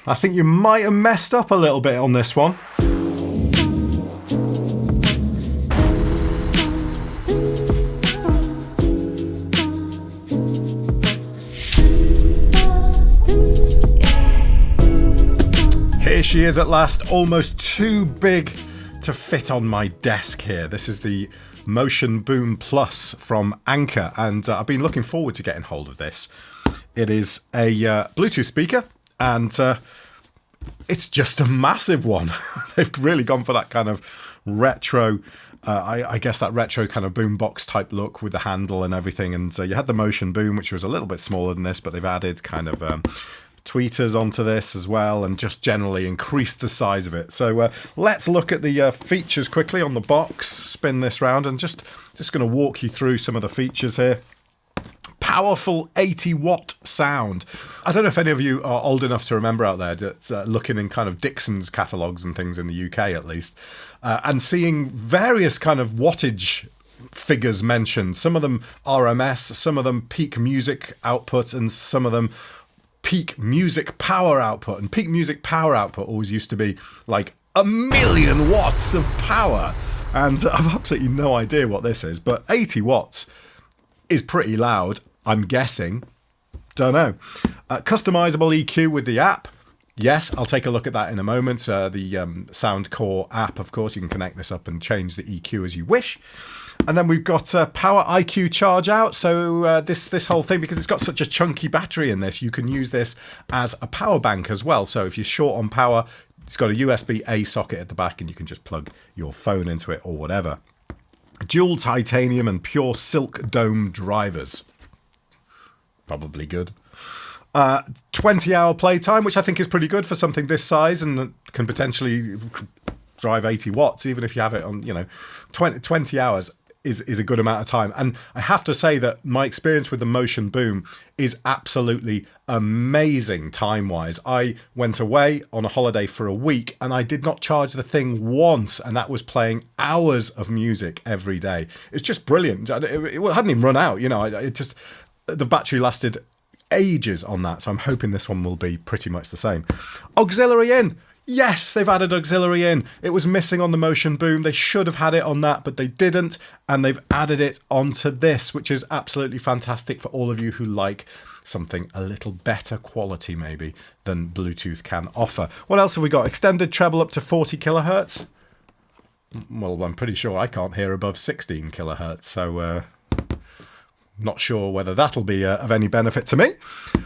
I think you might have messed up a little bit on this one. Here she is at last, almost too big to fit on my desk here. This is the Motion Boom Plus from Anchor, and I've been looking forward to getting hold of this. It is a Bluetooth speaker, and it's just a massive one. They've really gone for that kind of retro, I guess that retro kind of boombox type look with the handle and everything. And you had the Motion Boom, which was a little bit smaller than this, but they've added kind of tweeters onto this as well, and just generally increased the size of it. So let's look at the features quickly on the box, spin this round, and just going to walk you through some of the features here. Powerful 80-watt sound. I don't know if any of you are old enough to remember out there that's looking in kind of Dixon's catalogues and things in the UK at least, and seeing various kind of wattage figures mentioned. Some of them RMS, some of them peak music output, and some of them peak music power output. And peak music power output always used to be like 1,000,000 watts of power. And I've absolutely no idea what this is, but 80 watts is pretty loud, I'm guessing. Don't know. Customizable EQ with the app. Yes, I'll take a look at that in a moment. The Soundcore app, of course, you can connect this up and change the EQ as you wish. And then we've got Power IQ charge out. So this whole thing, because it's got such a chunky battery in this, you can use this as a power bank as well. So if you're short on power, it's got a USB-A socket at the back, and you can just plug your phone into it or whatever. Dual titanium and pure silk dome drivers. Probably good. 20-hour playtime, which I think is pretty good for something this size, and that can potentially drive 80 watts, even if you have it on, 20 hours is a good amount of time. And I have to say that my experience with the Motion Boom is absolutely amazing time-wise. I went away on a holiday for a week, and I did not charge the thing once, and that was playing hours of music every day. It's just brilliant. It hadn't even run out, the battery lasted ages on that, so I'm hoping this one will be pretty much the same. Auxiliary in. Yes, they've added auxiliary in. It was missing on the Motion Boom. They should have had it on that, but they didn't, and they've added it onto this, which is absolutely fantastic for all of you who like something a little better quality maybe than Bluetooth can offer. What else have we got? Extended treble up to 40 kilohertz. Well, I'm pretty sure I can't hear above 16 kilohertz, so not sure whether that'll be of any benefit to me.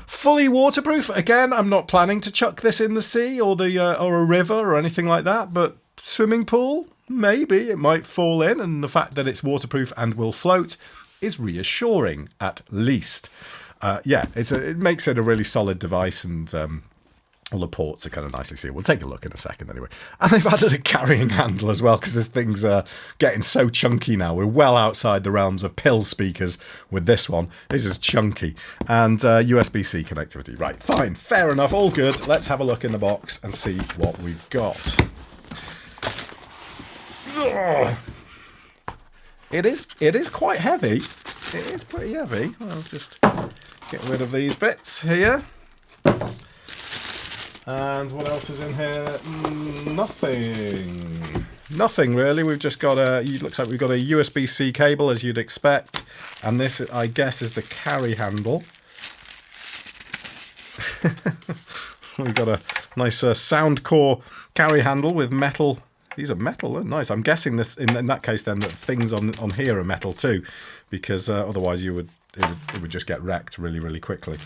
Fully waterproof. Again, I'm not planning to chuck this in the sea or a river or anything like that, but swimming pool, maybe it might fall in, and the fact that it's waterproof and will float is reassuring, at least. It makes it a really solid device, and all the ports are kind of nicely sealed. We'll take a look in a second anyway. And they've added a carrying handle as well, because this thing's getting so chunky now. We're well outside the realms of pill speakers with this one. This is chunky. And USB-C connectivity. Right, fine, fair enough, all good. Let's have a look in the box and see what we've got. Ugh. It is quite heavy. It is pretty heavy. I'll just get rid of these bits here. And what else is in here? Nothing really. We've just got it looks like we've got a USB-C cable, as you'd expect. And this, I guess, is the carry handle. We've got a nice Soundcore carry handle with metal. These are metal, they're nice. I'm guessing this, in that case then, that things on here are metal too, because otherwise it would just get wrecked really, really quickly.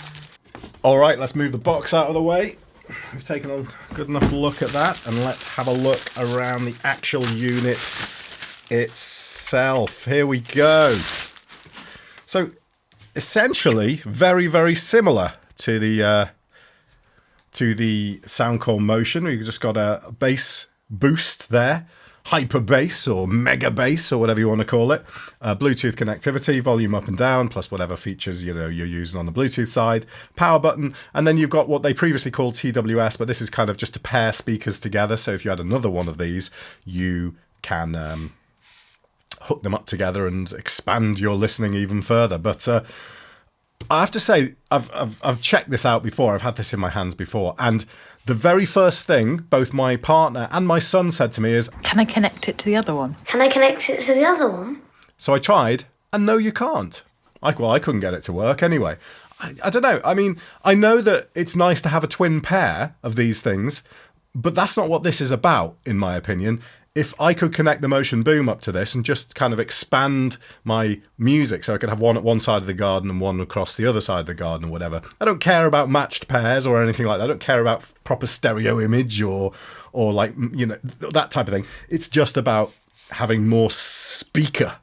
All right, let's move the box out of the way. We've taken a good enough look at that, and let's have a look around the actual unit itself. Here we go. So essentially very, very similar to the Soundcore Motion. We've just got a bass boost there, hyper bass or mega bass or whatever you want to call it. Bluetooth connectivity, volume up and down, plus whatever features you're using on the Bluetooth side. Power button, and then you've got what they previously called TWS, but this is kind of just to pair speakers together. So if you had another one of these, you can hook them up together and expand your listening even further. But I have to say, I've checked this out before. I've had this in my hands before, and The very first thing both my partner and my son said to me is, "Can I connect it to the other one?" Can I connect it to the other one? So I tried, and no, you can't. I couldn't get it to work anyway. I don't know. I mean, I know that it's nice to have a twin pair of these things, but that's not what this is about, in my opinion. If I could connect the Motion Boom up to this and just kind of expand my music so I could have one at one side of the garden and one across the other side of the garden or whatever. I don't care about matched pairs or anything like that. I don't care about proper stereo image or like, you know, that type of thing. It's just about having more speaker,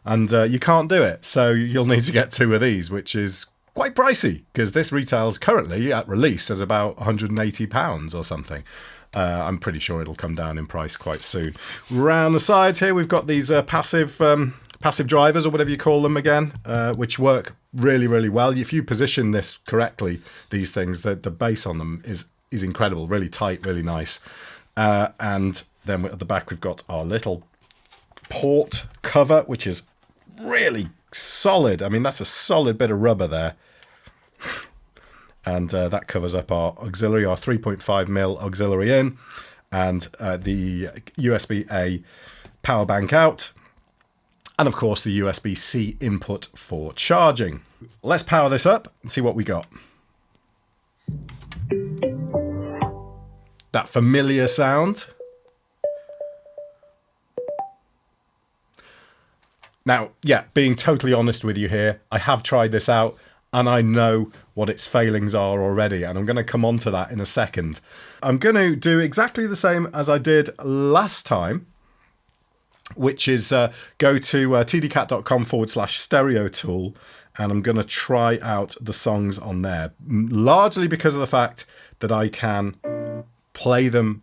and you can't do it. So you'll need to get two of these, which is quite pricey because this retails currently at release at about £180 or something. I'm pretty sure it'll come down in price quite soon. Round the sides here, we've got these passive drivers, or whatever you call them again, which work really, really well. If you position this correctly, these things, the bass on them is incredible, really tight, really nice. And then at the back, we've got our little port cover, which is really solid. I mean, that's a solid bit of rubber there. And that covers up our auxiliary, our 3.5mm auxiliary in, and the USB-A power bank out, and of course the USB-C input for charging. Let's power this up and see what we got. That familiar sound. Now, yeah, being totally honest with you here, I have tried this out and I know what its failings are already, and I'm going to come on to that in a second. I'm going to do exactly the same as I did last time, which is go to tdcat.com/stereo tool, and I'm going to try out the songs on there, largely because of the fact that I can play them.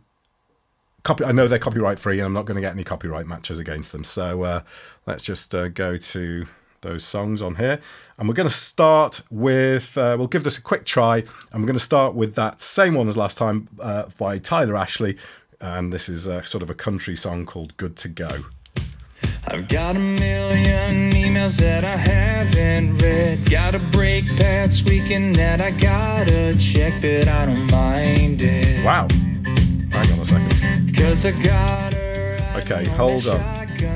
I know they're copyright free, and I'm not going to get any copyright matches against them. So let's just go to those songs on here, and we're going to start with we'll give this a quick try, and we're going to start with that same one as last time by Tyler Ashley, and this is sort of a country song called Good to Go. I've got a million emails that I haven't read, got a break pad squeaking that I gotta check, but I don't mind it. Wow, hang on a second, 'cause I got her. Okay, hold on.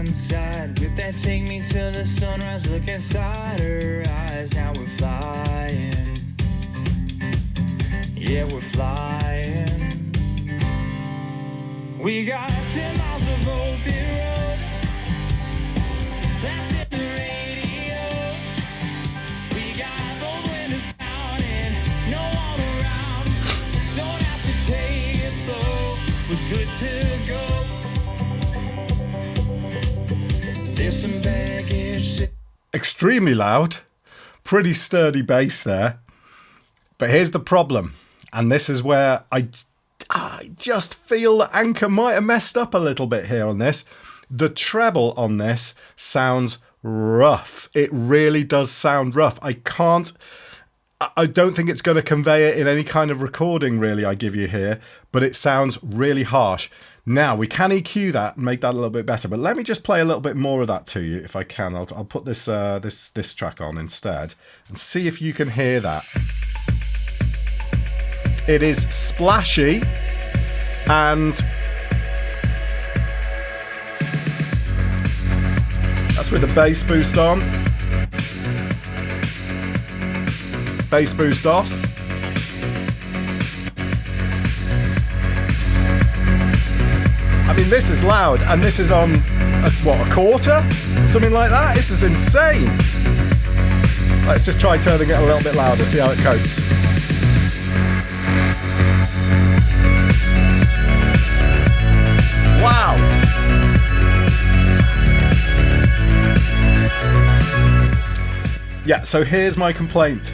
Side. With that, take me till the sunrise, look inside her eyes. Now we're flying. Yeah, we're flying. We got 10 miles of open road. That's in the radio. We got both windows down and no one around. Don't have to take it slow. We're good to go. Some baggage. Extremely loud, pretty sturdy bass there. But here's the problem, and this is where I just feel that Anchor might have messed up a little bit here on this. The treble on this sounds rough. It really does sound rough. I don't think it's going to convey it in any kind of recording, really, I give you here, but it sounds really harsh. Now, we can EQ that and make that a little bit better, but let me just play a little bit more of that to you, if I can. I'll put this this track on instead and see if you can hear that. It is splashy, and that's with the bass boost on. Bass boost off. I mean, this is loud, and this is on, a quarter? Something like that? This is insane. Let's just try turning it a little bit louder, see how it copes. Wow. Yeah, so here's my complaint.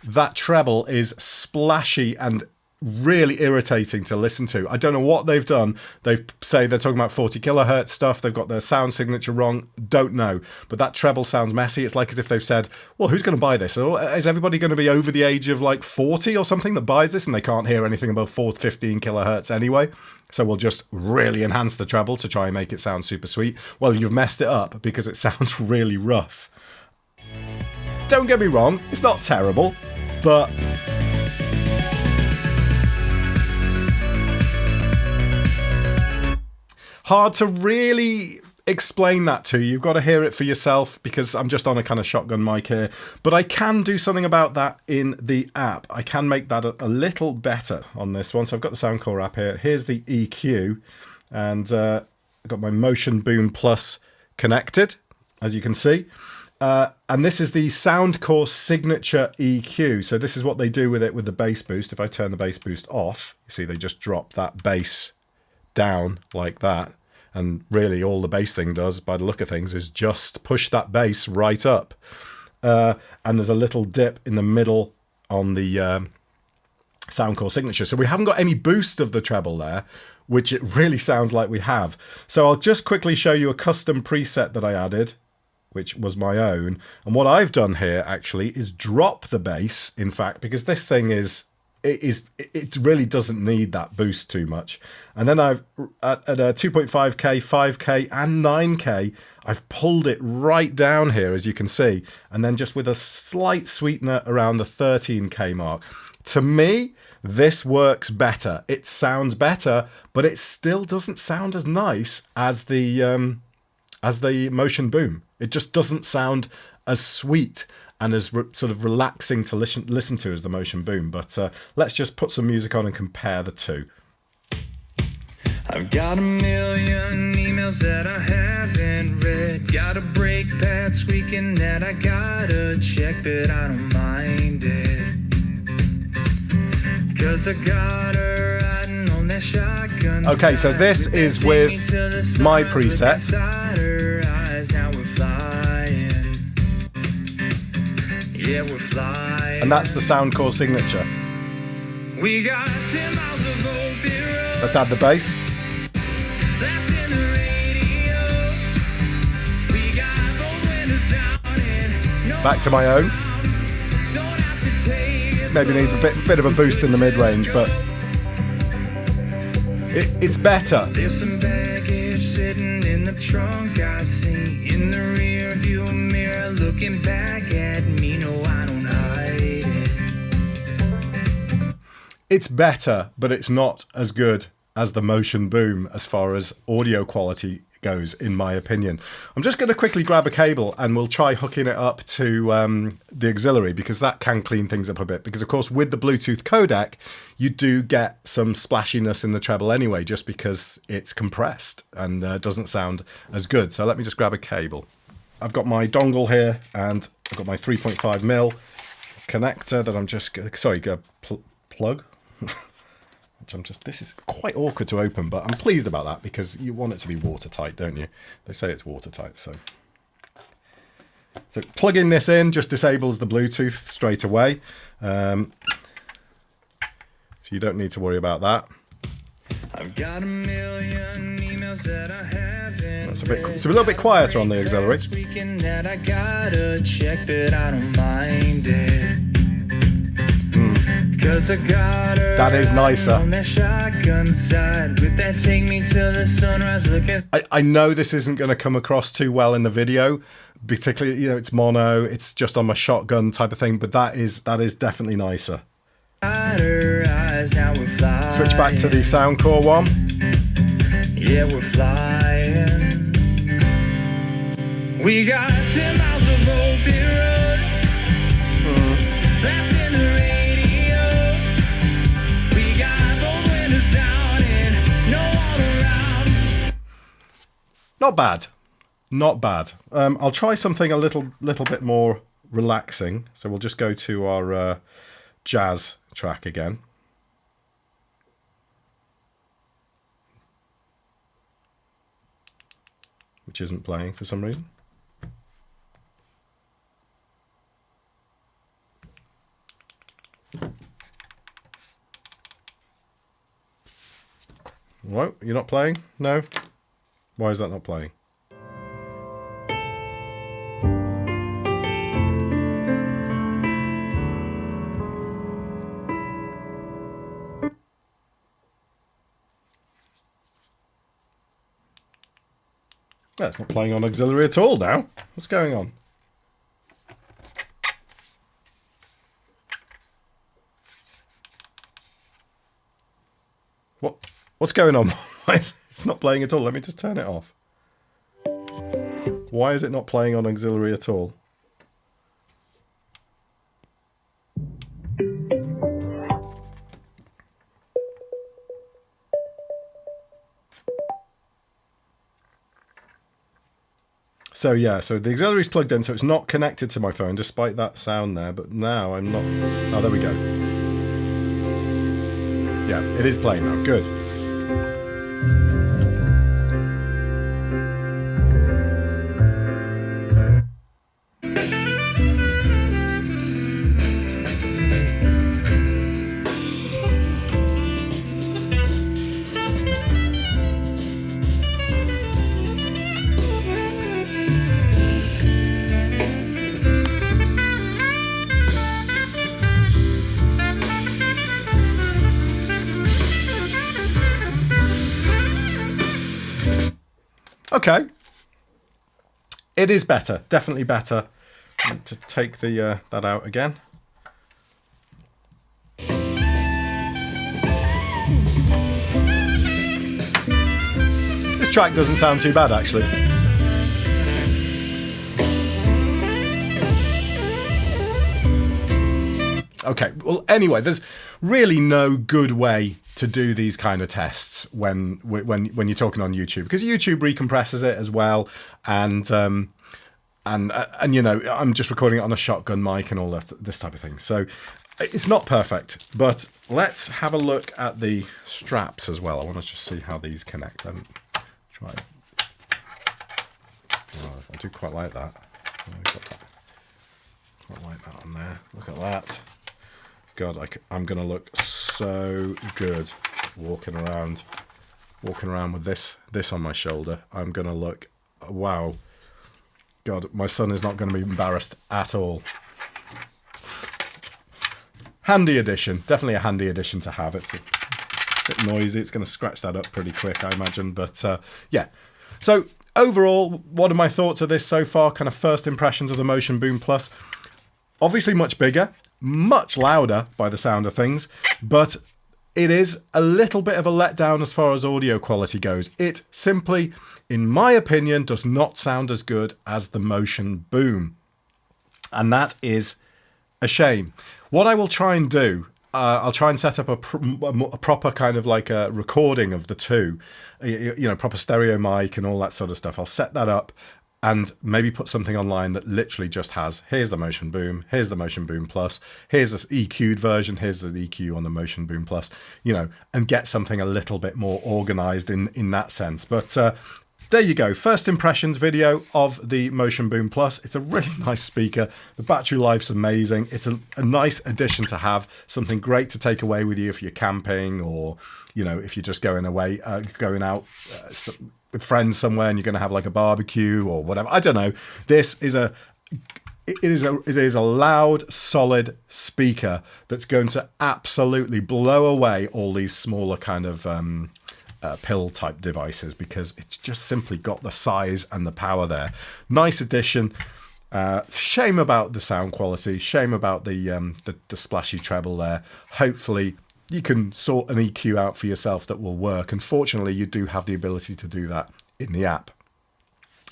That treble is splashy and really irritating to listen to. I don't know what they've done. They're talking about 40 kilohertz stuff. They've got their sound signature wrong. Don't know. But that treble sounds messy. It's like as if they've said, well, who's going to buy this? Is everybody going to be over the age of like 40 or something that buys this, and they can't hear anything above 15 kilohertz anyway? So we'll just really enhance the treble to try and make it sound super sweet. Well, you've messed it up because it sounds really rough. Don't get me wrong, it's not terrible, but hard to really explain that to you. You've got to hear it for yourself because I'm just on a kind of shotgun mic here. But I can do something about that in the app. I can make that a little better on this one. So I've got the Soundcore app here. Here's the EQ, and I've got my Motion Boom Plus connected, as you can see. And this is the Soundcore signature EQ. So this is what they do with it with the bass boost. If I turn the bass boost off, you see they just drop that bass down like that. And really all the bass thing does, by the look of things, is just push that bass right up. And there's a little dip in the middle on the Soundcore signature. So we haven't got any boost of the treble there, which it really sounds like we have. So I'll just quickly show you a custom preset that I added, which was my own. And what I've done here actually is drop the bass, in fact, because this thing it really doesn't need that boost too much. And then I've at a 2.5K, 5K and 9K, I've pulled it right down here, as you can see, and then just with a slight sweetener around the 13K mark. To me, this works better. It sounds better, but it still doesn't sound as nice as the Motion Boom. It just doesn't sound as sweet and as sort of relaxing to listen to as the Motion Boom. But let's just put some music on and compare the two. I've got a million emails that I haven't read. Got a brake pad squeaking that I gotta check, but I don't mind it. 'Cause I got her riding on that shotgun. Okay, so this is with my preset. Yeah, we're flying. And that's the Soundcore signature. We got 10 miles of open road. Let's add the bass. That's in the radio. We got both windows down and no Back to my own. don't have to take it Maybe needs a bit of a boost in the mid-range, but it's better. There's some baggage sitting in the trunk I see. In the rear view mirror looking back at me. No, I don't hide it. It's better, but it's not as good as the Motion Boom as far as audio quality goes, in my opinion. I'm just going to quickly grab a cable and we'll try hooking it up to the auxiliary, because that can clean things up a bit. Because, of course, with the Bluetooth codec, you do get some splashiness in the treble anyway, just because it's compressed and doesn't sound as good. So let me just grab a cable. I've got my dongle here and I've got my 3.5mm connector that I'm just... Sorry, plug? This is quite awkward to open, but I'm pleased about that because you want it to be watertight, don't you? They say it's watertight, so plugging this in just disables the Bluetooth straight away, so you don't need to worry about that. I've got a million emails that I haven't. It's a little bit quieter on the auxiliary. That I gotta check, but I don't mind it. That is nicer. I know this isn't going to come across too well in the video, particularly, you know, it's mono, it's just on my shotgun type of thing, but that is definitely nicer. Switch back to the Soundcore one. Yeah, we're flying. We got 10 miles of open road. That's in the radio. We got both windows down and no one around. Not bad. Not bad. I'll try something a little bit more relaxing. So we'll just go to our jazz track again. Which isn't playing for some reason. What? You're not playing? No? Why is that not playing? Yeah, it's not playing on auxiliary at all now. What's going on? What's going on? It's not playing at all. Let me just turn it off. Why is it not playing on auxiliary at all? So yeah, so the auxiliary's plugged in, so it's not connected to my phone, despite that sound there, but now I'm not... Oh, there we go. Yeah, it is playing now. Good. Okay. It is better. Definitely better. I need to take the that out again. This track doesn't sound too bad, actually. Okay, well, anyway, there's really no good way to do these kind of tests when you're talking on YouTube, because YouTube recompresses it as well, and you know, I'm just recording it on a shotgun mic and all that, this type of thing. So it's not perfect, but let's have a look at the straps as well. I want to just see how these connect. Try it. Oh, I do quite like that. Quite like that on there. Look at that. God, I'm going to look so good walking around with this on my shoulder. I'm going to look, wow. God, my son is not going to be embarrassed at all. Handy addition. Definitely a handy addition to have. It's a bit noisy. It's going to scratch that up pretty quick, I imagine. But yeah. So overall, what are my thoughts of this so far? Kind of first impressions of the Motion Boom Plus. Obviously much bigger, much louder by the sound of things, but it is a little bit of a letdown as far as audio quality goes. It simply, in my opinion, does not sound as good as the Motion Boom. And that is a shame. What I will try and do, I'll try and set up a proper kind of like a recording of the two, you know, proper stereo mic and all that sort of stuff. I'll set that up and maybe put something online that literally just has, here's the Motion Boom, here's the Motion Boom Plus, here's this EQ'd version, here's the EQ on the Motion Boom Plus, you know, and get something a little bit more organized in that sense. But there you go, first impressions video of the Motion Boom Plus. It's a really nice speaker. The battery life's amazing. It's a nice addition to have, something great to take away with you if you're camping, or, you know, if you're just going away, going out with friends somewhere and you're going to have like a barbecue or whatever. I don't know. This is it is a loud, solid speaker that's going to absolutely blow away all these smaller kind of pill type devices, because it's just simply got the size and the power there. Nice addition. Shame about the sound quality. Shame about the splashy treble there. Hopefully you can sort an EQ out for yourself that will work. Unfortunately, you do have the ability to do that in the app.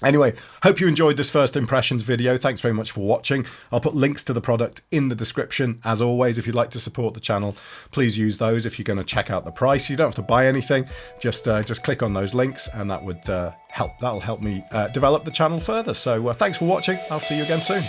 Anyway, hope you enjoyed this first impressions video. Thanks very much for watching. I'll put links to the product in the description. As always, if you'd like to support the channel, please use those. If you're going to check out the price, you don't have to buy anything. Just click on those links, and that would help. That'll help me develop the channel further. So thanks for watching. I'll see you again soon.